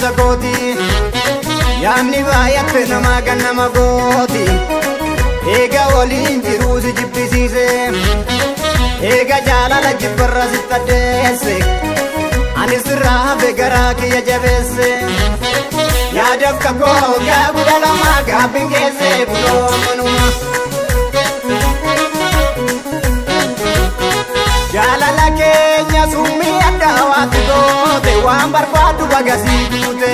barumsa kooti yaamni baay'atte namaa kan nama gooti eega waliin jiruu si jibbisiise eega jaalala jibbarra sitti addeesse ani sirraa hafe garaa kiyya jabeesse yaadaf kakoo gaagudha lamaa gaabbiin keesse buloo manuma jaalala keenya summii addaa waatti goote waan barbaadu bagasii guute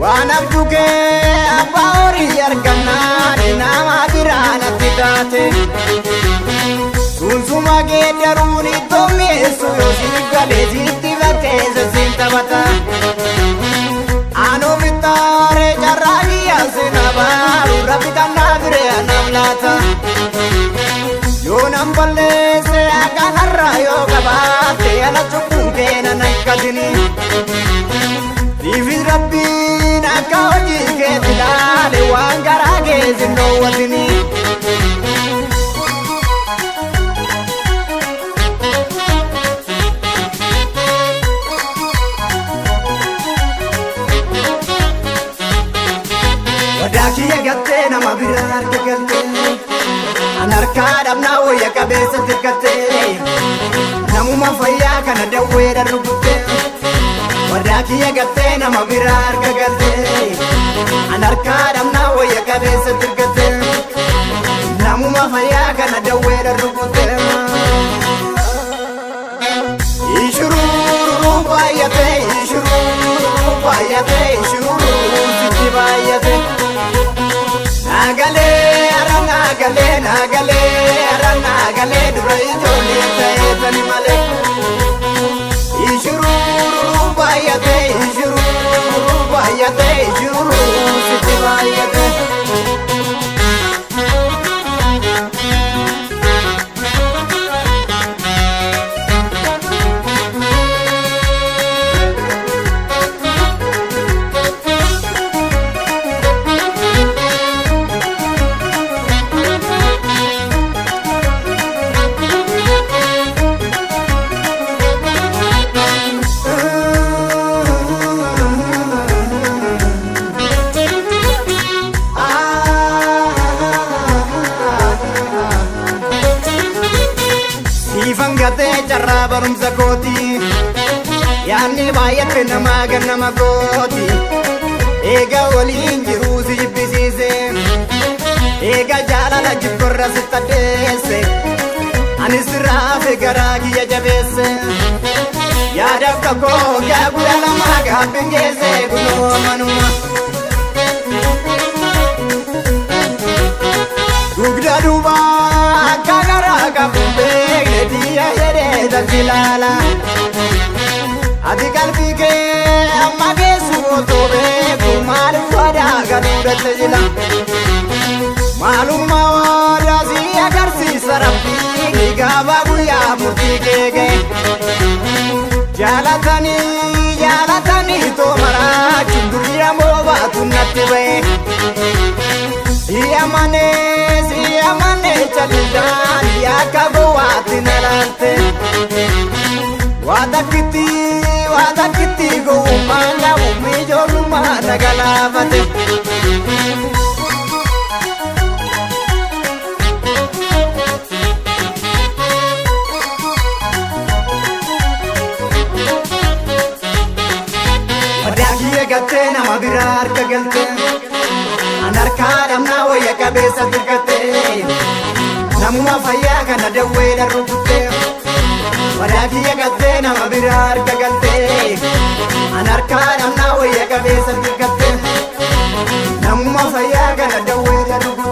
waan abduu kee abbaa horii argannaan nama biraa natti taate sunsuma geeddaruun ittoo mi'eessu yoo si galee sitti bakkeessa siin taphata aanoo bittaaree carraa kiyyaase na baaru rabbi kannaa biree anam laata yoo nan balleesse akka har'aa yoo qabaatte ala cubbuun keena na hikkatini dhiifis rabbiin akka hojii keetti laale waan garaa keessa hin dhoowwatini Kiyya gattee nama biraa harka galtee an harkaa dhabnaa wayya qabeessa tirkattee namuma fayyaa kana dawweedha rukuttee wadaa kiyya gattee nama biraa harka galtee an harkaa dhabnaa wayya qabeessa tirkattee namuma fayyaa kana dawweedha rukuttee ishuruu baay'atee ishuruu baay'atee ishuruu sitti baay'atee Nagale, ara nagale, dura ijoollee ta'ee tani malee. Ishuruu baay'atee, ishuruu sitti baay'atee. Ifangate carraa barumsa kooti yaanni baay'atte namaa kan nama gooti eega waliin jiruu si jibbisiise eega jaalala jibbarra sitti addeesse ani sirraa hafe garaa kiyya jabeesse yaadaf kakoo gaagudha lamaa gaabbiin keesse kunoo manuma dugda duubaa akka garaa qabuun beekne diya jedhee daljilaala ati qalbii kee amma geessu otoo beeku maaliif wadaa galuudhatte jila maalummaa waadaa si agarsiisa rabbii gaafa guyyaa murtii kee ga'e jaalatanii too maraachuun durii moo baatu natti ba'e Siyamane chalidaan yaaka gowaati nalaante Wada kiti gowumanga umijoluma nagalaafate Wadaa kiyya gattee nama biraa harka galtee an harkaa dhabnaa wayya qabeessa tirkattee namuma fayyaa kana dawweedha rukuttee wadaa kiyya gattee nama biraa harka galtee an harkaa dhabnaa wayya qabeessa tirkattee namuma fayyaa kana dawweedha rukuttee